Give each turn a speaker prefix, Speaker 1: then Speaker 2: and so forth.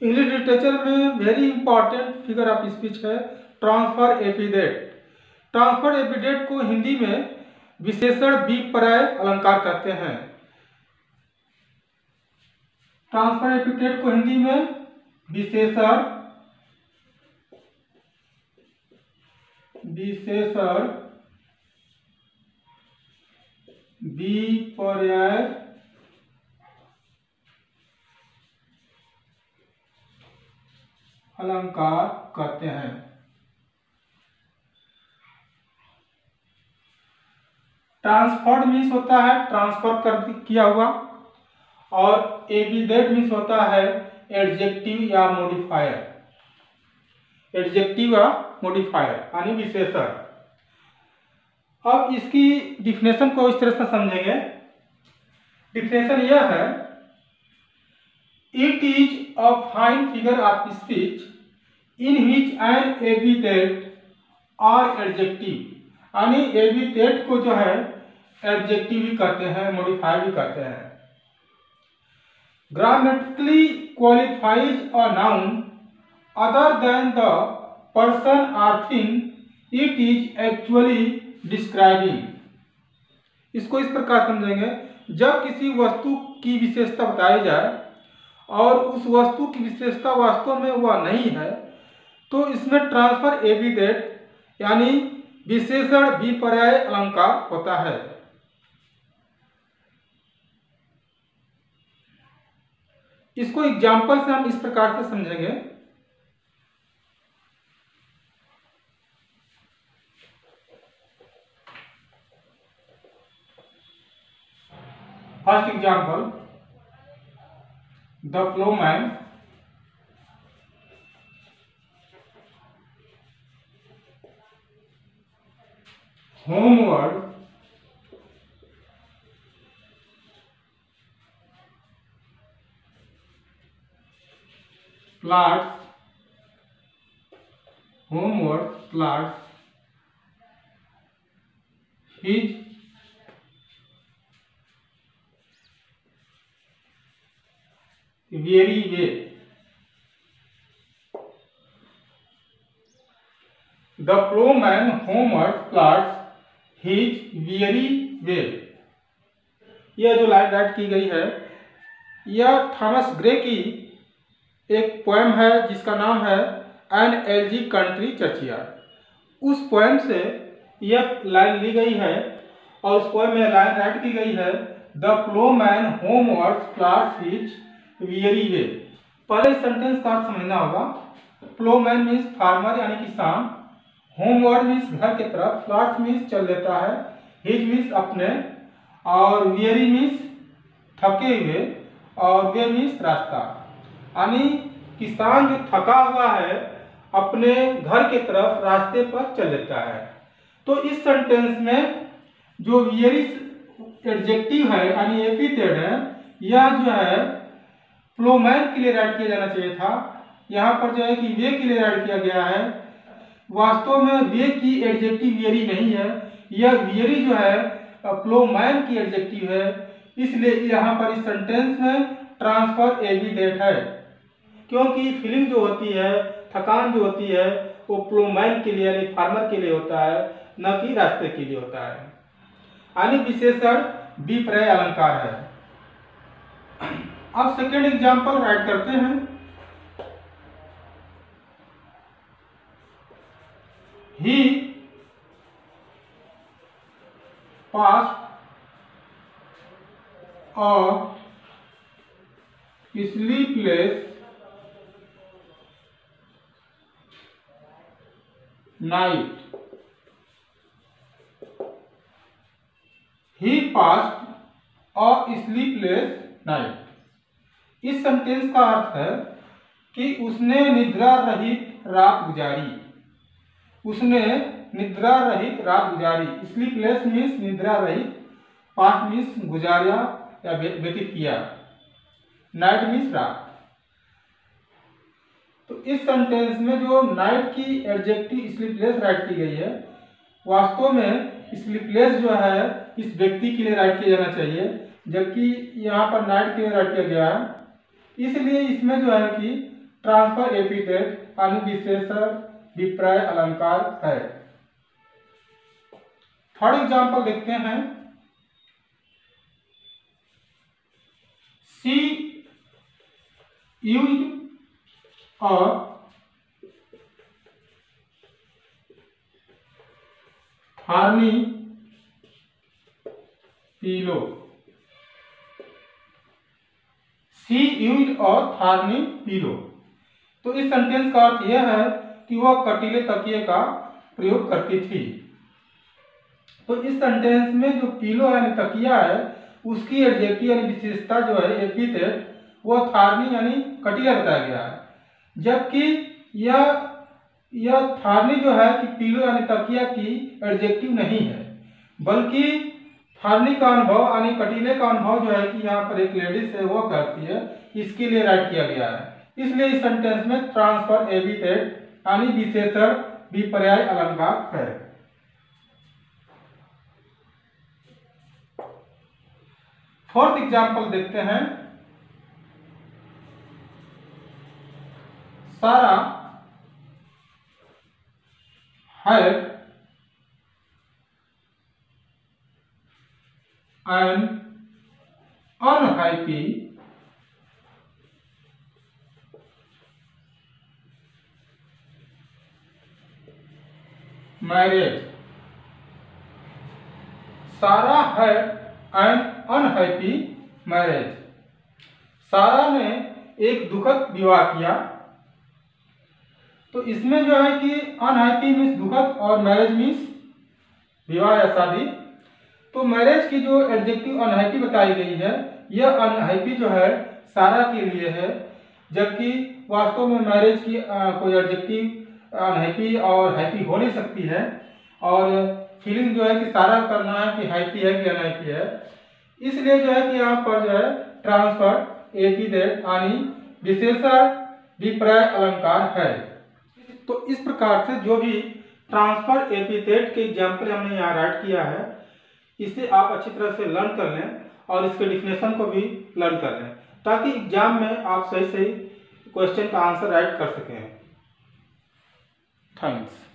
Speaker 1: English literature में very important figure of speech है transfer एपिडेट। Transfer एपिडेट को हिंदी में विशेषण विपर्यय अलंकार कहते हैं। ट्रांसफर एपिडेट को हिंदी में विशेषण विपर्यय अलंकार कहते हैं। ट्रांसफर्ड मीन्स होता है ट्रांसफर कर किया हुआ, और एपिडेट मीन्स होता है एडजेक्टिव या मॉडिफायर, एडजेक्टिव या मॉडिफायर यानी विशेषण। अब इसकी डिफिनेशन को इस तरह से समझेंगे। डिफिनेशन यह है, it is a fine figure of speech in which an epithet or adjective, यानी एपिडेट को जो है एडजेक्टिव भी कहते हैं, मॉडिफायर भी कहते हैं। Grammatically qualifies a noun other than the person or thing it is actually describing. इसको इस प्रकार समझेंगे, जब किसी वस्तु की विशेषता बताई जाए और उस वस्तु की विशेषता वास्तव में वह नहीं है, तो इसमें ट्रांसफर एपिडेट यानी विशेषण विपर्यय अलंकार होता है। इसको एग्जाम्पल से हम इस प्रकार से समझेंगे। First example, the Plowman homeward plots his weary way. The plowman homeward plods his weary way। यह जो लाइन राइट की गई है, यह थॉमस ग्रे की एक पोएम है जिसका नाम है एन एलजी कंट्री चर्चयार्ड। उस पोएम से यह लाइन ली गई है और उस पोएम में लाइन राइट की गई है, the Plowman homeward plots his weary way। पहले सेंटेंस का समझना होगा। प्लोमैन मीन्स फार्मर यानी किसान, होमवर्ड मीन्स घर की तरफ, प्लॉट्स मीन्स चल देता है, हिज मीन्स अपने, और weary मीन्स थके हुए, और वे मीन्स रास्ता, यानी किसान जो थका हुआ है अपने घर की तरफ रास्ते पर चल देता है। तो इस सेंटेंस में जो weary एडजेक्टिव है यानी एपिथेट है, यह जो है प्लोमैन के लिए राइट किया जाना चाहिए था। यहाँ पर जो है कि वे के लिए राइट किया गया है। वास्तव में वे की एडजेक्टिव weary नहीं है, यह weary जो है प्लोमैन की एडजेक्टिव है, इसलिए यहाँ पर इस सेंटेंस में ट्रांसफर एपिडेट है, क्योंकि फीलिंग जो होती है, थकान जो होती है, वो प्लोमैन के लिए यानी फार्मर के लिए होता है, न कि रास्ते के लिए होता है, यानी विशेषण विपर्यय अलंकार है। अब सेकेंड एग्जाम्पल राइट करते हैं। ही passed a sleepless night। He passed a sleepless night। इस सेंटेंस का अर्थ है कि उसने निद्रा रहित रात गुजारी। उसने निद्रा रहित रात गुजारी। स्लीपलेस मीन्स निद्रा रहित, पास्ट मीन्स गुजारा या व्यतीत किया, नाइट मीन्स रात। तो इस सेंटेंस में जो नाइट की एडजेक्टिव स्लीपलेस राइट की गई है, वास्तव में स्लीपलेस जो है इस व्यक्ति के लिए राइट किया जाना चाहिए, जबकि यहाँ पर नाइट के लिए राइट किया गया है। इसलिए इसमें जो है कि ट्रांसफर एपिथेट यानी विशेषण विपर्य अलंकार है। थर्ड एग्जाम्पल देखते हैं। सी यूज्ड और थार्नी पिलो। सी यूज्ड और थार्नी पिलो। तो इस सेंटेंस का अर्थ यह है कि वह कटीले तकिए का प्रयोग करती थी। तो इस सेंटेंस में जो पिलो यानी तकिया है उसकी एडजेक्टिव यानी विशेषता जो है एपिथेट वह थार्नी यानी कटीला बताया गया है। जबकि यह थार्नी जो है कि पिलो यानी तकिया की एडजेक्टिव नहीं है, बल्कि थार्नी का अनुभव यानी कटीले का अनुभव जो है कि यहाँ पर एक लेडीज है वो करती है, इसके लिए राइट किया गया है। इसलिए इस सेंटेंस में ट्रांसफर एपिथेट यानी विशेषण विपर्य अलंकार है। फोर्थ एग्जाम्पल देखते हैं। सारा had an unhappy marriage। सारा had an unhappy marriage। सारा ने एक दुखद विवाह किया। तो इसमें जो है कि अनहैप्पी मीन्स दुखद और मैरिज मीन्स विवाह या शादी। तो मैरिज की जो एडजेक्टिव अनहैप्पी बताई गई है, यह अनहैप्पी जो है सारा के लिए है, जबकि वास्तव में मैरिज की कोई एडजेक्टिव अनहैप्पी और हैप्पी हो नहीं सकती है। और फीलिंग जो है कि सारा करना है कि हैप्पी है कि अनहैप्पी है। इसलिए जो है कि यहाँ पर जो है ट्रांसफर एपिथेट यानी विशेषण विपर्य अलंकार है। तो इस प्रकार से जो भी ट्रांसफर एपिथेट के एग्जाम्पल हमने यहाँ राइट किया है, इसे आप अच्छी तरह से लर्न कर लें और इसके डिफिनेशन को भी लर्न कर लें, ताकि एग्जाम में आप सही सही क्वेश्चन का आंसर राइट कर सकें। थैंक्स।